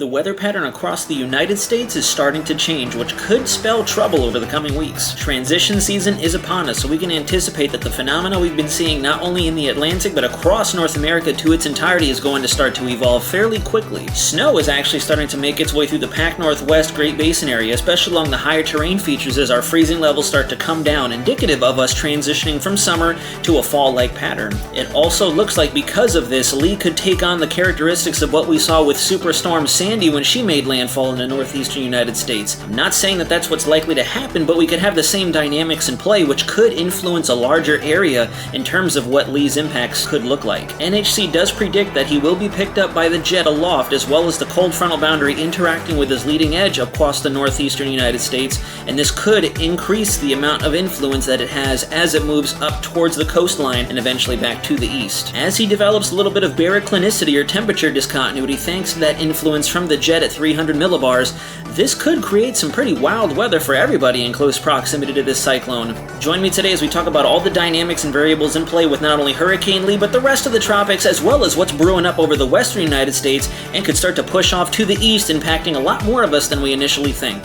The weather pattern across the United States is starting to change, which could spell trouble over the coming weeks. Transition season is upon us, so we can anticipate that the phenomena we've been seeing not only in the Atlantic but across North America to its entirety is going to start to evolve fairly quickly. Snow is actually starting to make its way through the Pac Northwest Great Basin area, especially along the higher terrain features as our freezing levels start to come down, indicative of us transitioning from summer to a fall-like pattern. It also looks like because of this, Lee could take on the characteristics of what we saw with Superstorm Sandy when she made landfall in the northeastern United States. I'm not saying that that's what's likely to happen, but we could have the same dynamics in play, which could influence a larger area in terms of what Lee's impacts could look like. NHC does predict that he will be picked up by the jet aloft, as well as the cold frontal boundary interacting with his leading edge across the northeastern United States, and this could increase the amount of influence that it has as it moves up towards the coastline and eventually back to the east. As he develops a little bit of baroclinicity or temperature discontinuity thanks to that influence from the jet at 300 millibars, this could create some pretty wild weather for everybody in close proximity to this cyclone. Join me today as we talk about all the dynamics and variables in play with not only Hurricane Lee, but the rest of the tropics, as well as what's brewing up over the western United States and could start to push off to the east, impacting a lot more of us than we initially think.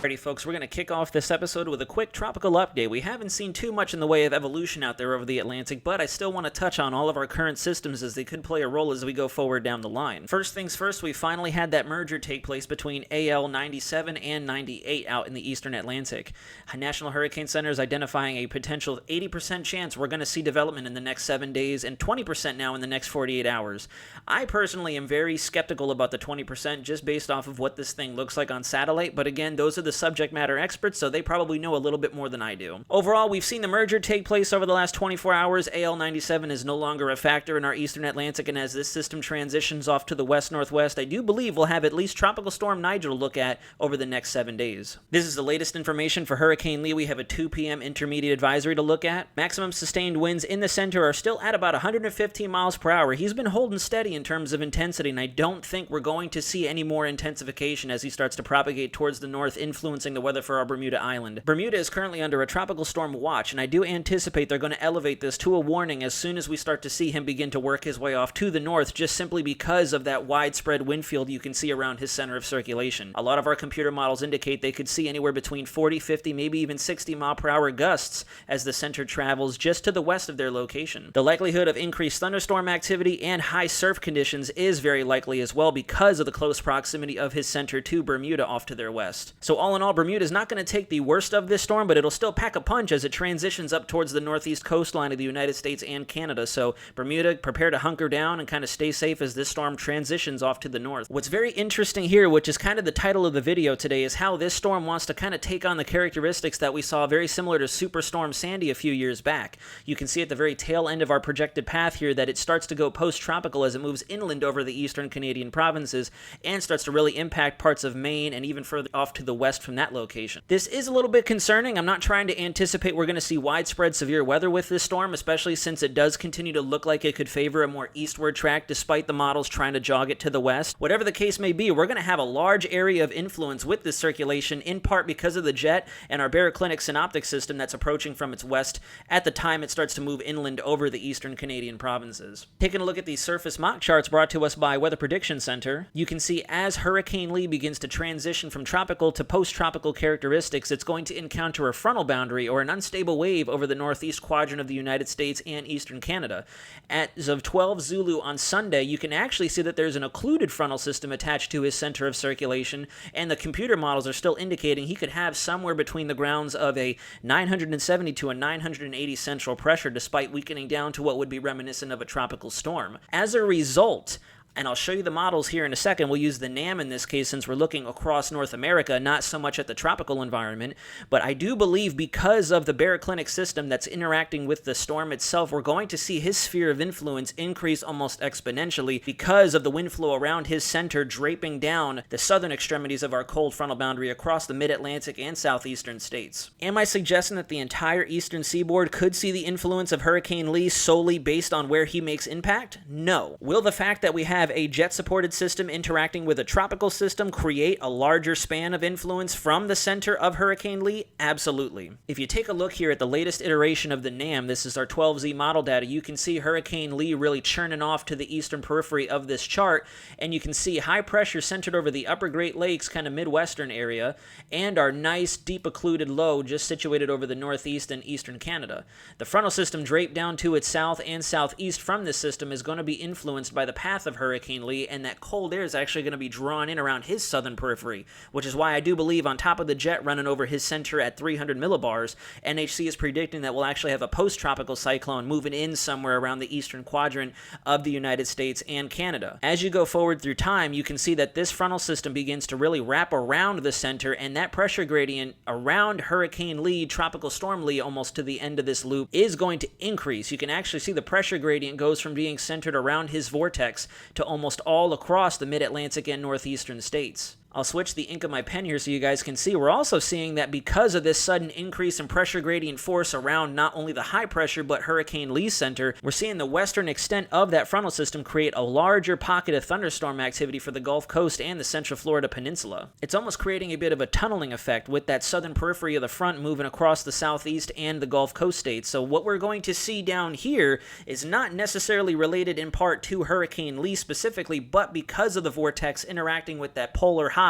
Alrighty folks, we're going to kick off this episode with a quick tropical update. We haven't seen too much in the way of evolution out there over the Atlantic, but I still want to touch on all of our current systems as they could play a role as we go forward down the line. First things first, we finally had that merger take place between AL 97 and 98 out in the eastern Atlantic. National Hurricane Center is identifying a potential 80% chance we're going to see development in the next 7 days and 20% now in the next 48 hours. I personally am very skeptical about the 20% just based off of what this thing looks like on satellite, but again, those are the subject matter experts, so they probably know a little bit more than I do. Overall, we've seen the merger take place over the last 24 hours. AL97 is no longer a factor in our eastern Atlantic, and as this system transitions off to the west-northwest, I do believe we'll have at least Tropical Storm Nigel to look at over the next 7 days. This is the latest information for Hurricane Lee. We have a 2 p.m. intermediate advisory to look at. Maximum sustained winds in the center are still at about 115 miles per hour. He's been holding steady in terms of intensity, and I don't think we're going to see any more intensification as he starts to propagate towards the north, influencing the weather for our Bermuda Island. Bermuda is currently under a tropical storm watch, and I do anticipate they're going to elevate this to a warning as soon as we start to see him begin to work his way off to the north, just simply because of that widespread wind field you can see around his center of circulation. A lot of our computer models indicate they could see anywhere between 40, 50, maybe even 60 mile per hour gusts as the center travels just to the west of their location. The likelihood of increased thunderstorm activity and high surf conditions is very likely as well because of the close proximity of his center to Bermuda off to their west. So all in all, Bermuda is not going to take the worst of this storm, but it'll still pack a punch as it transitions up towards the northeast coastline of the United States and Canada. So Bermuda, prepare to hunker down and kind of stay safe as this storm transitions off to the north. What's very interesting here, which is kind of the title of the video today, is how this storm wants to kind of take on the characteristics that we saw very similar to Superstorm Sandy a few years back. You can see at the very tail end of our projected path here that it starts to go post-tropical as it moves inland over the eastern Canadian provinces and starts to really impact parts of Maine and even further off to the west from that location. This is a little bit concerning. I'm not trying to anticipate we're going to see widespread severe weather with this storm, especially since it does continue to look like it could favor a more eastward track despite the models trying to jog it to the west. Whatever the case may be, we're going to have a large area of influence with this circulation, in part because of the jet and our baroclinic synoptic system that's approaching from its west at the time it starts to move inland over the eastern Canadian provinces. Taking a look at these surface mock charts brought to us by Weather Prediction Center, you can see as Hurricane Lee begins to transition from tropical to post-tropical characteristics, it's going to encounter a frontal boundary or an unstable wave over the northeast quadrant of the United States and eastern Canada. As of 12 Zulu on Sunday, you can actually see that there's an occluded frontal system attached to his center of circulation, and the computer models are still indicating he could have somewhere between the grounds of a 970 to a 980 central pressure, despite weakening down to what would be reminiscent of a tropical storm. As a result, and I'll show you the models here in a second. We'll use the NAM in this case since we're looking across North America, not so much at the tropical environment. But I do believe because of the baroclinic system that's interacting with the storm itself, we're going to see his sphere of influence increase almost exponentially because of the wind flow around his center draping down the southern extremities of our cold frontal boundary across the mid-Atlantic and southeastern states. Am I suggesting that the entire eastern seaboard could see the influence of Hurricane Lee solely based on where he makes impact? No. Will the fact that we have have a jet-supported system interacting with a tropical system create a larger span of influence from the center of Hurricane Lee? Absolutely. If you take a look here at the latest iteration of the NAM, this is our 12Z model data, you can see Hurricane Lee really churning off to the eastern periphery of this chart, and you can see high pressure centered over the upper Great Lakes, kind of midwestern area, and our nice deep occluded low just situated over the northeast and eastern Canada. The frontal system draped down to its south and southeast from this system is going to be influenced by the path of Hurricane Lee, and that cold air is actually going to be drawn in around his southern periphery, which is why I do believe on top of the jet running over his center at 300 millibars, NHC is predicting that we'll actually have a post-tropical cyclone moving in somewhere around the eastern quadrant of the United States and Canada. As you go forward through time, you can see that this frontal system begins to really wrap around the center, and that pressure gradient around Hurricane Lee, Tropical Storm Lee, almost to the end of this loop, is going to increase. You can actually see the pressure gradient goes from being centered around his vortex to almost all across the mid-Atlantic and northeastern states. I'll switch the ink of my pen here so you guys can see. We're also seeing that because of this sudden increase in pressure gradient force around not only the high pressure but Hurricane Lee center, we're seeing the western extent of that frontal system create a larger pocket of thunderstorm activity for the Gulf Coast and the Central Florida Peninsula. It's almost creating a bit of a tunneling effect with that southern periphery of the front moving across the southeast and the Gulf Coast states. So what we're going to see down here is not necessarily related in part to Hurricane Lee specifically, but because of the vortex interacting with that polar high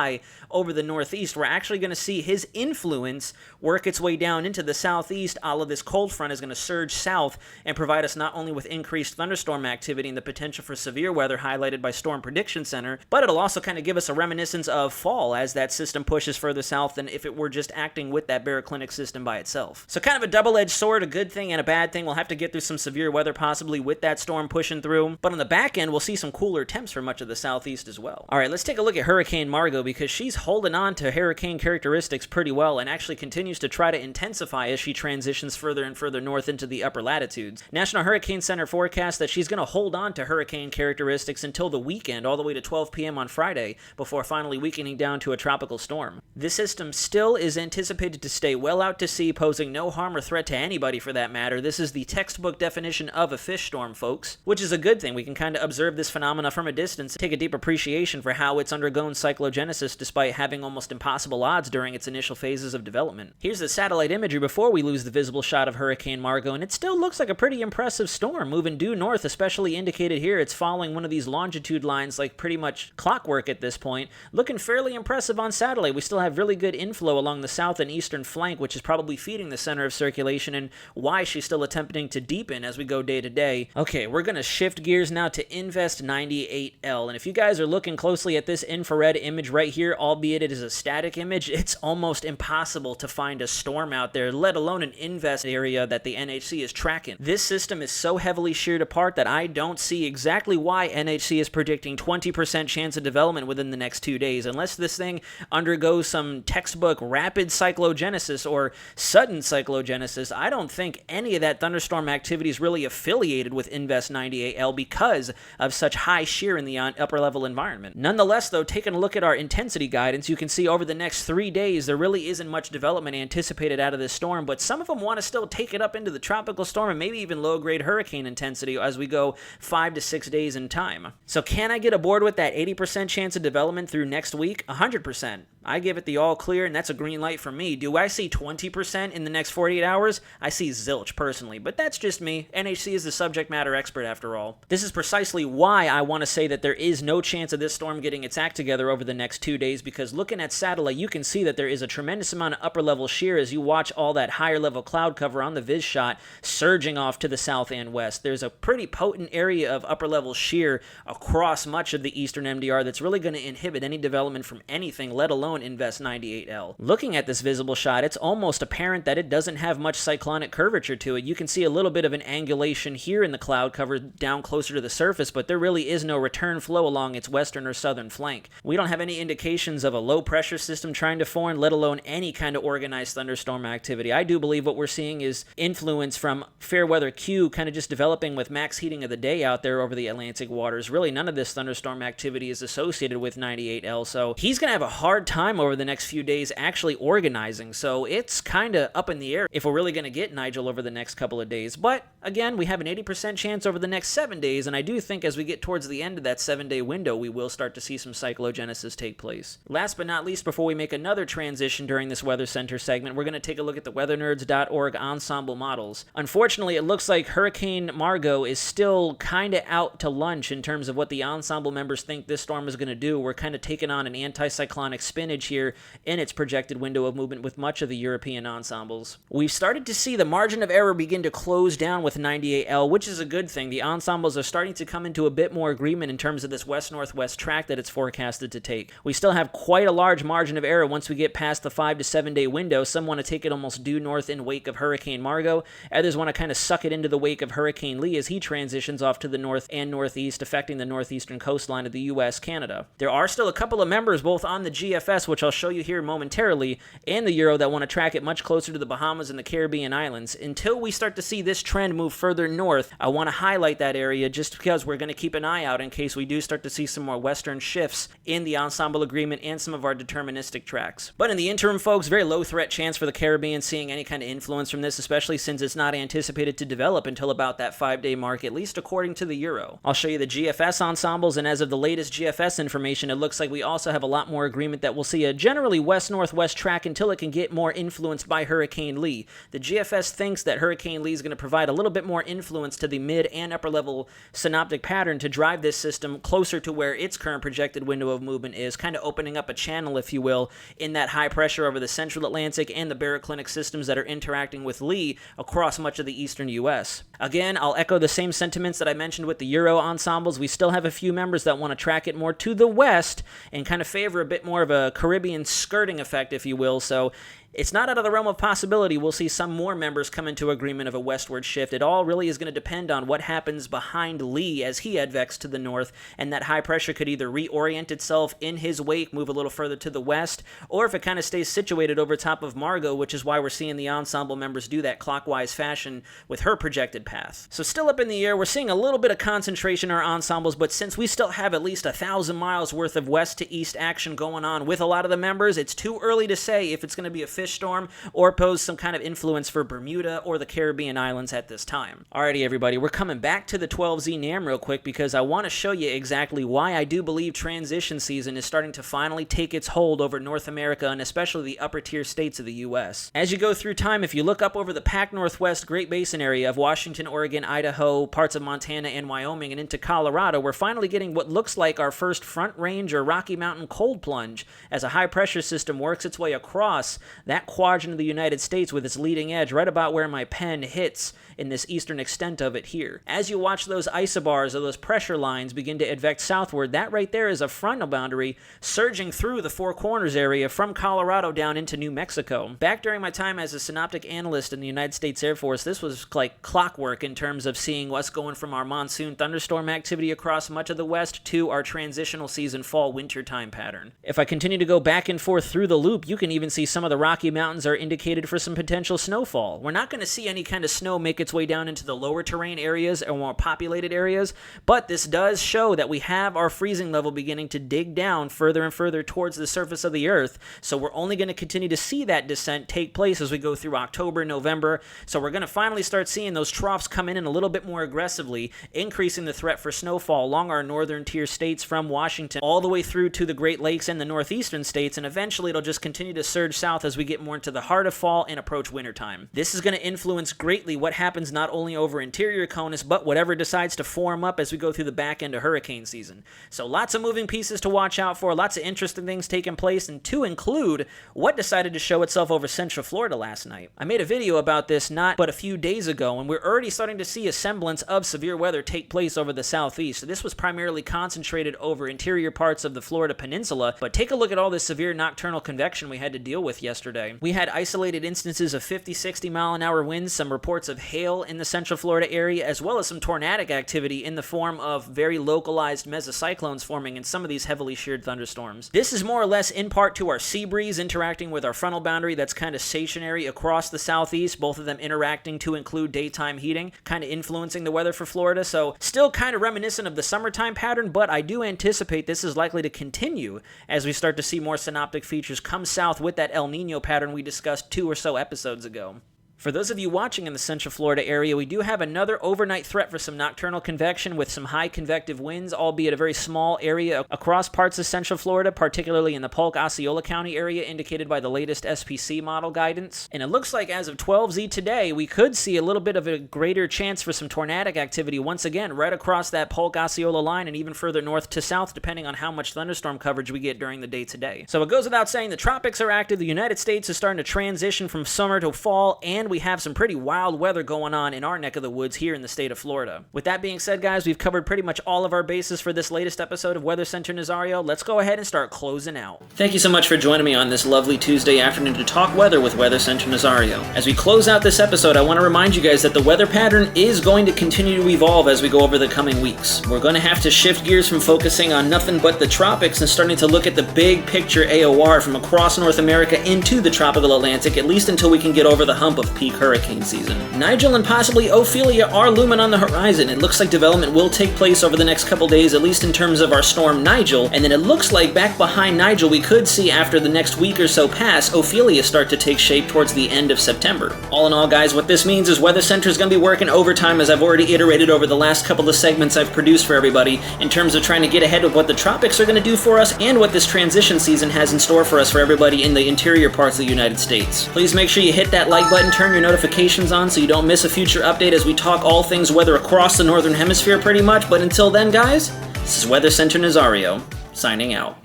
over the northeast, we're actually going to see his influence work its way down into the southeast. All of this cold front is going to surge south and provide us not only with increased thunderstorm activity and the potential for severe weather highlighted by Storm Prediction Center, but it'll also kind of give us a reminiscence of fall as that system pushes further south than if it were just acting with that baroclinic system by itself. So kind of a double-edged sword, a good thing and a bad thing. We'll have to get through some severe weather possibly with that storm pushing through, but on the back end, we'll see some cooler temps for much of the southeast as well. All right, let's take a look at Hurricane Margot, because she's holding on to hurricane characteristics pretty well and actually continues to try to intensify as she transitions further and further north into the upper latitudes. National Hurricane Center forecasts that she's going to hold on to hurricane characteristics until the weekend, all the way to 12 p.m. on Friday, before finally weakening down to a tropical storm. This system still is anticipated to stay well out to sea, posing no harm or threat to anybody for that matter. This is the textbook definition of a fish storm, folks, which is a good thing. We can kind of observe this phenomena from a distance, take a deep appreciation for how it's undergone cyclogenesis despite having almost impossible odds during its initial phases of development. Here's the satellite imagery before we lose the visible shot of Hurricane Margot, and it still looks like a pretty impressive storm moving due north, especially indicated here. It's following one of these longitude lines like pretty much clockwork at this point. Looking fairly impressive on satellite. We still have really good inflow along the south and eastern flank, which is probably feeding the center of circulation and why she's still attempting to deepen as we go day to day. Okay, we're going to shift gears now to Invest 98L, and if you guys are looking closely at this infrared image right here, albeit it is a static image, it's almost impossible to find a storm out there, let alone an invest area that the NHC is tracking. This system is so heavily sheared apart that I don't see exactly why NHC is predicting 20% chance of development within the next 2 days, unless this thing undergoes some textbook rapid cyclogenesis or sudden cyclogenesis. I don't think any of that thunderstorm activity is really affiliated with Invest 98L because of such high shear in the upper level environment. Nonetheless, though, taking a look at our intensity guidance, you can see over the next 3 days there really isn't much development anticipated out of this storm, but some of them want to still take it up into the tropical storm and maybe even low-grade hurricane intensity as we go 5 to 6 days in time. So can I get aboard with that 80% chance of development through next week? 100%. I give it the all clear, and that's a green light from me. Do I see 20% in the next 48 hours? I see zilch, personally, but that's just me. NHC is the subject matter expert, after all. This is precisely why I want to say that there is no chance of this storm getting its act together over the next 2 days, because looking at satellite, you can see that there is a tremendous amount of upper-level shear as you watch all that higher-level cloud cover on the vis shot surging off to the south and west. There's a pretty potent area of upper-level shear across much of the eastern MDR that's really going to inhibit any development from anything, let alone Invest 98L. Looking at this visible shot, it's almost apparent that it doesn't have much cyclonic curvature to it. You can see a little bit of an angulation here in the cloud cover down closer to the surface, but there really is no return flow along its western or southern flank. We don't have any indications of a low-pressure system trying to form, let alone any kind of organized thunderstorm activity. I do believe what we're seeing is influence from fair weather Q kind of just developing with max heating of the day out there over the Atlantic waters. Really, none of this thunderstorm activity is associated with 98L, so he's going to have a hard time time over the next few days actually organizing, so it's kind of up in the air if we're really going to get Nigel over the next couple of days. But again, we have an 80% chance over the next 7 days, and I do think as we get towards the end of that 7-day window, we will start to see some cyclogenesis take place. Last but not least, before we make another transition during this Weather Center segment, we're going to take a look at the weathernerds.org ensemble models. Unfortunately, it looks like Hurricane Margot is still kind of out to lunch in terms of what the ensemble members think this storm is going to do. We're kind of taking on an anticyclonic spinach here in its projected window of movement with much of the European ensembles. We've started to see the margin of error begin to close down with 98L, which is a good thing. The ensembles are starting to come into a bit more agreement in terms of this west-northwest track that it's forecasted to take. We still have quite a large margin of error once we get past the 5 to 7 day window. Some want to take it almost due north in wake of Hurricane Margot. Others want to kind of suck it into the wake of Hurricane Lee as he transitions off to the north and northeast, affecting the northeastern coastline of the U.S. Canada. There are still a couple of members both on the GFS, which I'll show you here momentarily, and the Euro that want to track it much closer to the Bahamas and the Caribbean islands. Until we start to see this trend move further north, I want to highlight that area just because we're going to keep an eye out in case we do start to see some more western shifts in the ensemble agreement and some of our deterministic tracks. But in the interim, folks, very low threat chance for the Caribbean seeing any kind of influence from this, especially since it's not anticipated to develop until about that 5-day mark, at least according to the Euro. I'll show you the GFS ensembles, and as of the latest GFS information, it looks like we also have a lot more agreement that we'll see a generally west-northwest track until it can get more influenced by Hurricane Lee. The GFS thinks that Hurricane Lee is going to provide a little bit more influence to the mid and upper level synoptic pattern to drive this system closer to where its current projected window of movement is, kind of opening up a channel, if you will, in that high pressure over the central Atlantic and the baroclinic systems that are interacting with Lee across much of the eastern U.S. Again, I'll echo the same sentiments that I mentioned with the Euro ensembles. We still have a few members that want to track it more to the west and kind of favor a bit more of a Caribbean skirting effect, if you will, so it's not out of the realm of possibility we'll see some more members come into agreement of a westward shift. It all really is going to depend on what happens behind Lee as he advects to the north, and that high pressure could either reorient itself in his wake, move a little further to the west, or if it kind of stays situated over top of Margot, which is why we're seeing the ensemble members do that clockwise fashion with her projected path. So still up in the air, we're seeing a little bit of concentration in our ensembles, but since we still have at least 1,000 miles worth of west to east action going on with a lot of the members, it's too early to say if it's going to be a fish storm or pose some kind of influence for Bermuda or the Caribbean islands at this time. Alrighty, everybody, we're coming back to the 12Z NAM real quick because I want to show you exactly why I do believe transition season is starting to finally take its hold over North America and especially the upper tier states of the U.S. As you go through time, if you look up over the Pac Northwest Great Basin area of Washington, Oregon, Idaho, parts of Montana, and Wyoming, and into Colorado, we're finally getting what looks like our first front range or Rocky Mountain cold plunge as a high pressure system works its way across that quadrant of the United States with its leading edge right about where my pen hits in this eastern extent of it here. As you watch those isobars or those pressure lines begin to advect southward, that right there is a frontal boundary surging through the Four Corners area from Colorado down into New Mexico. Back during my time as a synoptic analyst in the United States Air Force, this was like clockwork in terms of seeing what's going from our monsoon thunderstorm activity across much of the west to our transitional season fall-winter time pattern. If I continue to go back and forth through the loop, you can even see some of the Rocky Mountains are indicated for some potential snowfall. We're not going to see any kind of snow make its way down into the lower terrain areas or more populated areas, but this does show that we have our freezing level beginning to dig down further and further towards the surface of the earth, so we're only going to continue to see that descent take place as we go through October, November, so we're going to finally start seeing those troughs come in a little bit more aggressively, increasing the threat for snowfall along our northern tier states from Washington all the way through to the Great Lakes and the northeastern states, and eventually it'll just continue to surge south as we get more into the heart of fall and approach wintertime. This is going to influence greatly what happens not only over interior CONUS, but whatever decides to form up as we go through the back end of hurricane season. So lots of moving pieces to watch out for, lots of interesting things taking place, and to include what decided to show itself over Central Florida last night. I made a video about this not but a few days ago, and we're already starting to see a semblance of severe weather take place over the southeast. This was primarily concentrated over interior parts of the Florida peninsula, but take a look at all this severe nocturnal convection we had to deal with yesterday. yesterday. We had isolated instances of 50-60 mile an hour winds, some reports of hail in the central Florida area, as well as some tornadic activity in the form of very localized mesocyclones forming in some of these heavily sheared thunderstorms. This is more or less in part to our sea breeze interacting with our frontal boundary that's kind of stationary across the southeast, both of them interacting to include daytime heating, kind of influencing the weather for Florida. So still kind of reminiscent of the summertime pattern, but I do anticipate this is likely to continue as we start to see more synoptic features come south with that El Nino pattern we discussed 2 or so episodes ago. For those of you watching in the central Florida area, we do have another overnight threat for some nocturnal convection with some high convective winds, albeit a very small area across parts of central Florida, particularly in the Polk Osceola County area indicated by the latest SPC model guidance. And it looks like as of 12Z today, we could see a little bit of a greater chance for some tornadic activity once again right across that Polk Osceola line and even further north to south, depending on how much thunderstorm coverage we get during the day today. So it goes without saying the tropics are active, the United States is starting to transition from summer to fall, and we have some pretty wild weather going on in our neck of the woods here in the state of Florida. With that being said, guys, we've covered pretty much all of our bases for this latest episode of Weather Center Nazario. Let's go ahead and start closing out. Thank you so much for joining me on this lovely Tuesday afternoon to talk weather with Weather Center Nazario. As we close out this episode, I want to remind you guys that the weather pattern is going to continue to evolve as we go over the coming weeks. We're going to have to shift gears from focusing on nothing but the tropics and starting to look at the big picture AOR from across North America into the tropical Atlantic, at least until we can get over the hump of peak hurricane season. Nigel and possibly Ophelia are looming on the horizon. It looks like development will take place over the next couple days, at least in terms of our storm Nigel, and then it looks like back behind Nigel we could see, after the next week or so pass, Ophelia start to take shape towards the end of September. All in all, guys, what this means is Weather Center is going to be working overtime, as I've already iterated over the last couple of segments I've produced for everybody, in terms of trying to get ahead of what the tropics are going to do for us and what this transition season has in store for us for everybody in the interior parts of the United States. Please make sure you hit that like button, turn your notifications on so you don't miss a future update as we talk all things weather across the Northern Hemisphere pretty much. But until then, guys, this is Weather Center Nazario, signing out.